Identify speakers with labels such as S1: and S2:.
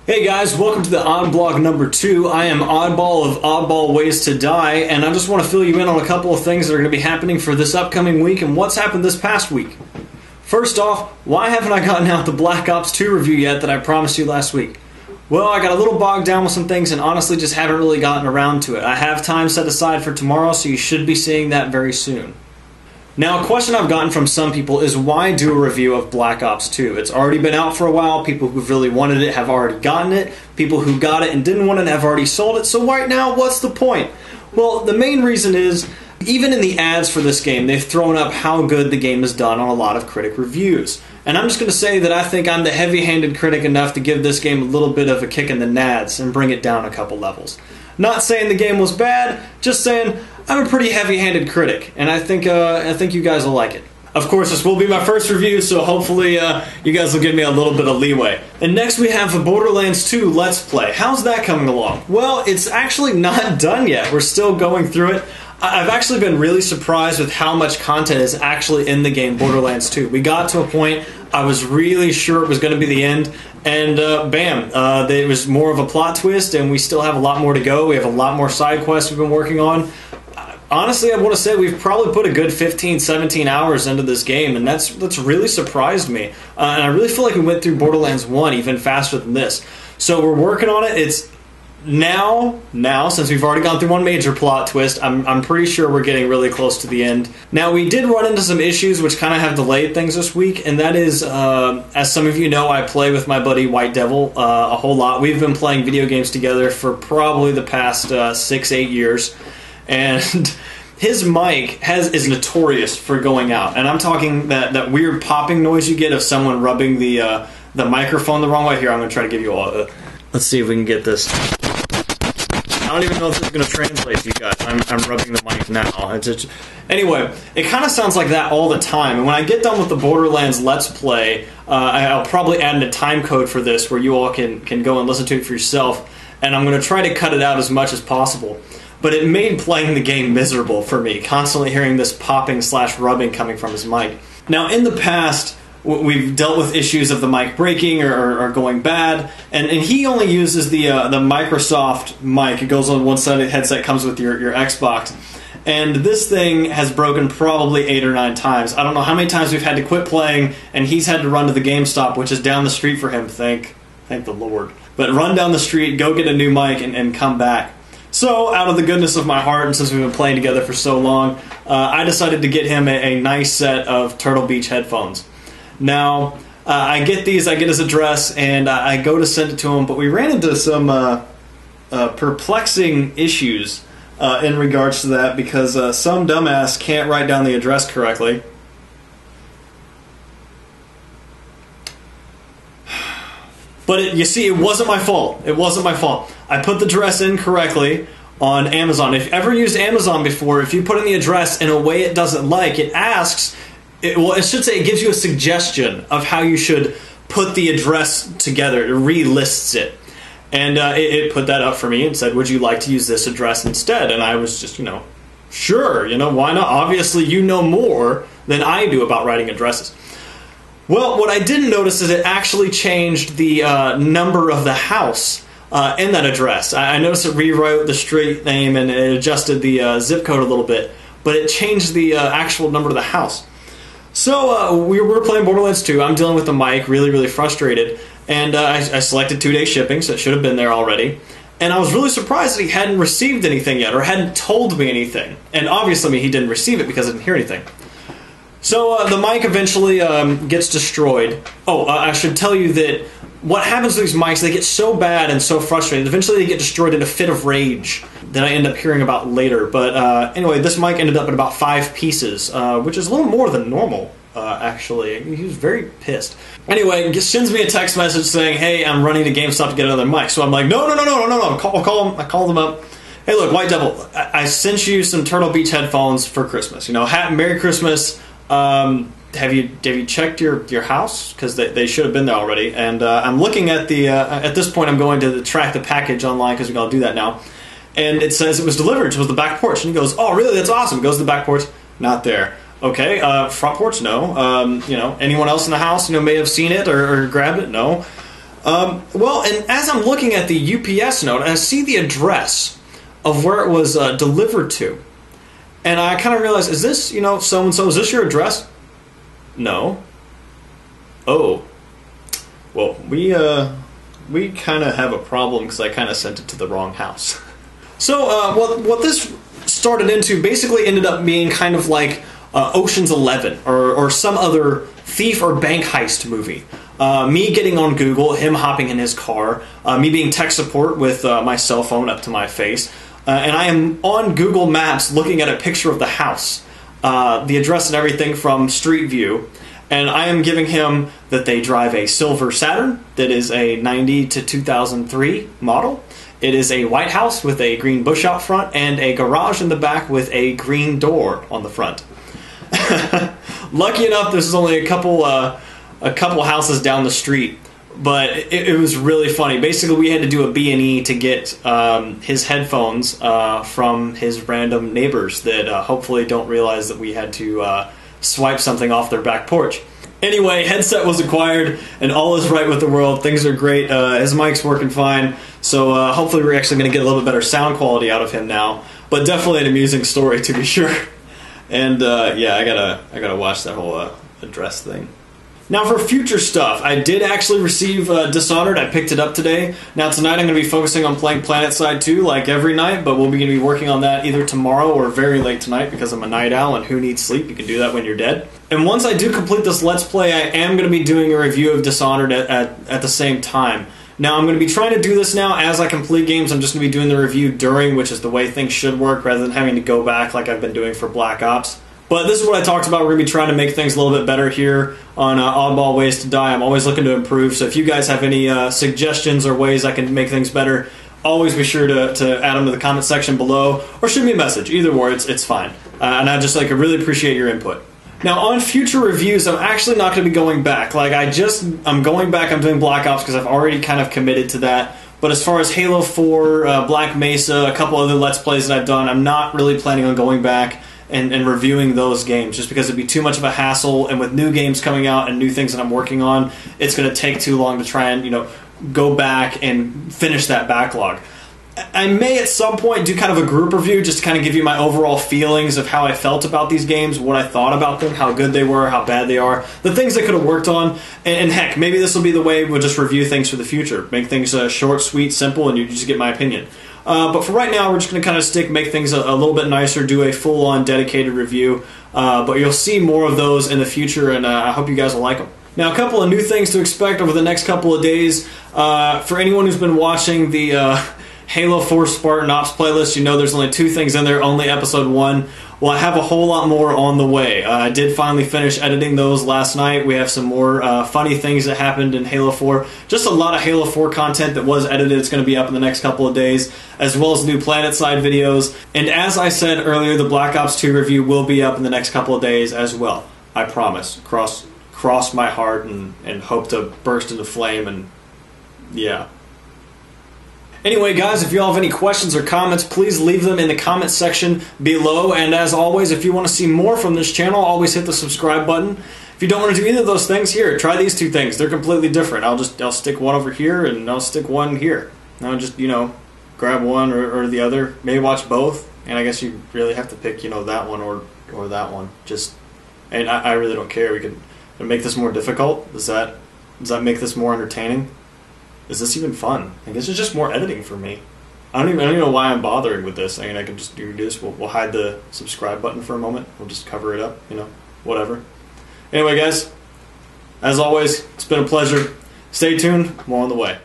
S1: Hey guys, welcome to the Oddblog number 2. I am Oddball of OddbawlWaystoDie, and I just want to fill you in on a couple of things that are going to be happening for this upcoming week and what's happened this past week. First off, why haven't I gotten out the Black Ops 2 review yet that I promised you last week? Well, I got a little bogged down with some things and honestly just haven't really gotten around to it. I have time set aside for tomorrow, so you should be seeing that very soon. Now, a question I've gotten from some people is why do a review of Black Ops 2? It's already been out for a while, people who've really wanted it have already gotten it, people who got it and didn't want it have already sold it, so right now, what's the point? Well, the main reason is, even in the ads for this game, they've thrown up how good the game has done on a lot of critic reviews. And I'm just going to say that I think I'm the heavy-handed critic enough to give this game a little bit of a kick in the nads and bring it down a couple levels. Not saying the game was bad, just saying I'm a pretty heavy-handed critic, and I think you guys will like it. Of course, this will be my first review, so hopefully you guys will give me a little bit of leeway. And next we have the Borderlands 2 Let's Play. How's that coming along? Well, it's actually not done yet. We're still going through it. I've actually been really surprised with how much content is actually in the game Borderlands 2. We got to a point I was really sure it was going to be the end, and bam, it was more of a plot twist, and we still have a lot more to go. We have a lot more side quests we've been working on. Honestly, I want to say we've probably put a good 15, 17 hours into this game, and that's really surprised me. And I really feel like we went through Borderlands 1 even faster than this. So we're working on it. It's now, since we've already gone through one major plot twist, I'm pretty sure we're getting really close to the end. Now, we did run into some issues which kind of have delayed things this week, and that is, as some of you know, I play with my buddy White Devil a whole lot. We've been playing video games together for probably the past 6-8 years. And his mic is notorious for going out, and I'm talking that weird popping noise you get of someone rubbing the microphone the wrong way. Here, I'm going to try to give you all. Let's see if we can get this. I don't even know if this is going to translate to you guys. I'm rubbing the mic now. Anyway, it kind of sounds like that all the time. And when I get done with the Borderlands Let's Play, I'll probably add in a time code for this where you all can go and listen to it for yourself. And I'm going to try to cut it out as much as possible. But it made playing the game miserable for me, constantly hearing this popping/rubbing coming from his mic. Now, in the past, we've dealt with issues of the mic breaking or going bad, and he only uses the Microsoft mic. It goes on one side of the headset, comes with your Xbox. And this thing has broken probably 8 or 9 times. I don't know how many times we've had to quit playing, and he's had to run to the GameStop, which is down the street for him, thank the Lord. But run down the street, go get a new mic, and come back. So, out of the goodness of my heart, and since we've been playing together for so long, I decided to get him a nice set of Turtle Beach headphones. Now, I get these, I get his address, and I go to send it to him, but we ran into some perplexing issues in regards to that, because some dumbass can't write down the address correctly. But you see, it wasn't my fault. It wasn't my fault. I put the address in correctly on Amazon. If you've ever used Amazon before, if you put in the address in a way it doesn't like, it asks, well, it should say it gives you a suggestion of how you should put the address together. It relists it. And it put that up for me and said, would you like to use this address instead? And I was just, sure, why not? Obviously, you know more than I do about writing addresses. Well, what I didn't notice is it actually changed the number of the house in that address. I noticed it rewrote the street name and it adjusted the zip code a little bit, but it changed the actual number of the house. So we were playing Borderlands 2. I'm dealing with the mic, really frustrated, and I selected 2-day shipping, so it should have been there already. And I was really surprised that he hadn't received anything yet, or hadn't told me anything. And obviously, he didn't receive it because I didn't hear anything. So the mic eventually gets destroyed. Oh, I should tell you that what happens to these mics, they get so bad and so frustrated, eventually they get destroyed in a fit of rage that I end up hearing about later. But anyway, this mic ended up in about 5 pieces, which is a little more than normal, actually. He was very pissed. Anyway, he sends me a text message saying, hey, I'm running to GameStop to get another mic. So I'm like, no. I call them up. Hey, look, White Devil, I sent you some Turtle Beach headphones for Christmas. Merry Christmas. Have you checked your house? Because they should have been there already. And I'm looking at the at this point I'm going to track the package online because we gotta do that now. And it says it was delivered to the back porch. And he goes, oh really? That's awesome. Goes to the back porch, not there. Okay, front porch, no. Anyone else in the house may have seen it or grabbed it? No. Well, and as I'm looking at the UPS note, I see the address of where it was delivered to. And I kind of realized, is this, you know, so-and-so, is this your address? No. Oh. Well, we kind of have a problem because I kind of sent it to the wrong house. So, what this started into basically ended up being kind of like Ocean's 11 or some other thief or bank heist movie. Me getting on Google, him hopping in his car, me being tech support with my cell phone up to my face, and I am on Google Maps looking at a picture of the house, the address and everything from Street View, and I am giving him that they drive a silver Saturn that is a 90 to 2003 model. It is a white house with a green bush out front and a garage in the back with a green door on the front. Lucky enough, this is only a couple houses down the street, but it was really funny. Basically, we had to do a B&E to get his headphones from his random neighbors that hopefully don't realize that we had to swipe something off their back porch. Anyway, headset was acquired, and all is right with the world. Things are great. His mic's working fine, so hopefully we're actually going to get a little bit better sound quality out of him now. But definitely an amusing story, to be sure. And yeah, I gotta watch that whole address thing. Now for future stuff, I did actually receive Dishonored. I picked it up today. Now tonight I'm going to be focusing on playing PlanetSide 2 like every night, but we'll be going to be working on that either tomorrow or very late tonight because I'm a night owl and who needs sleep? You can do that when you're dead. And once I do complete this Let's Play, I am going to be doing a review of Dishonored at the same time. Now I'm going to be trying to do this now as I complete games. I'm just going to be doing the review during, which is the way things should work, rather than having to go back like I've been doing for Black Ops. But this is what I talked about. We're going to be trying to make things a little bit better here on Oddball Ways to Die. I'm always looking to improve, so if you guys have any suggestions or ways I can make things better, always be sure to add them to the comment section below, or shoot me a message. Either or, it's fine. And I really appreciate your input. Now, on future reviews, I'm actually not going to be going back. Like, I'm going back, I'm doing Black Ops because I've already kind of committed to that. But as far as Halo 4, Black Mesa, a couple other Let's Plays that I've done, I'm not really planning on going back and reviewing those games, just because it'd be too much of a hassle, and with new games coming out and new things that I'm working on, it's going to take too long to try and, go back and finish that backlog. I may at some point do kind of a group review just to kind of give you my overall feelings of how I felt about these games, what I thought about them, how good they were, how bad they are, the things I could have worked on, and heck, maybe this will be the way we'll just review things for the future. Make things short, sweet, simple, and you just get my opinion. But for right now, we're just going to kind of make things a little bit nicer, do a full-on dedicated review, but you'll see more of those in the future, and I hope you guys will like them. Now, a couple of new things to expect over the next couple of days. For anyone who's been watching the Halo 4 Spartan Ops playlist, you know there's only 2 things in there, only episode 1. Well, I have a whole lot more on the way. I did finally finish editing those last night. We have some more funny things that happened in Halo 4. Just a lot of Halo 4 content that was edited. It's going to be up in the next couple of days, as well as new PlanetSide videos. And as I said earlier, the Black Ops 2 review will be up in the next couple of days as well. I promise. Cross my heart and hope to burst into flame, and yeah. Anyway, guys, if you all have any questions or comments, please leave them in the comment section below. And as always, if you want to see more from this channel, always hit the subscribe button. If you don't want to do either of those things, here, try these 2 things. They're completely different. I'll stick one over here, and I'll stick one here. I'll just, grab one or the other. Maybe watch both. And I guess you really have to pick, that one or that one. And I really don't care. We can make this more difficult. Does that make this more entertaining? Is this even fun? I guess it's just more editing for me. I don't even know why I'm bothering with this. I mean, I can just do this. We'll hide the subscribe button for a moment. We'll just cover it up, whatever. Anyway, guys, as always, it's been a pleasure. Stay tuned. More on the way.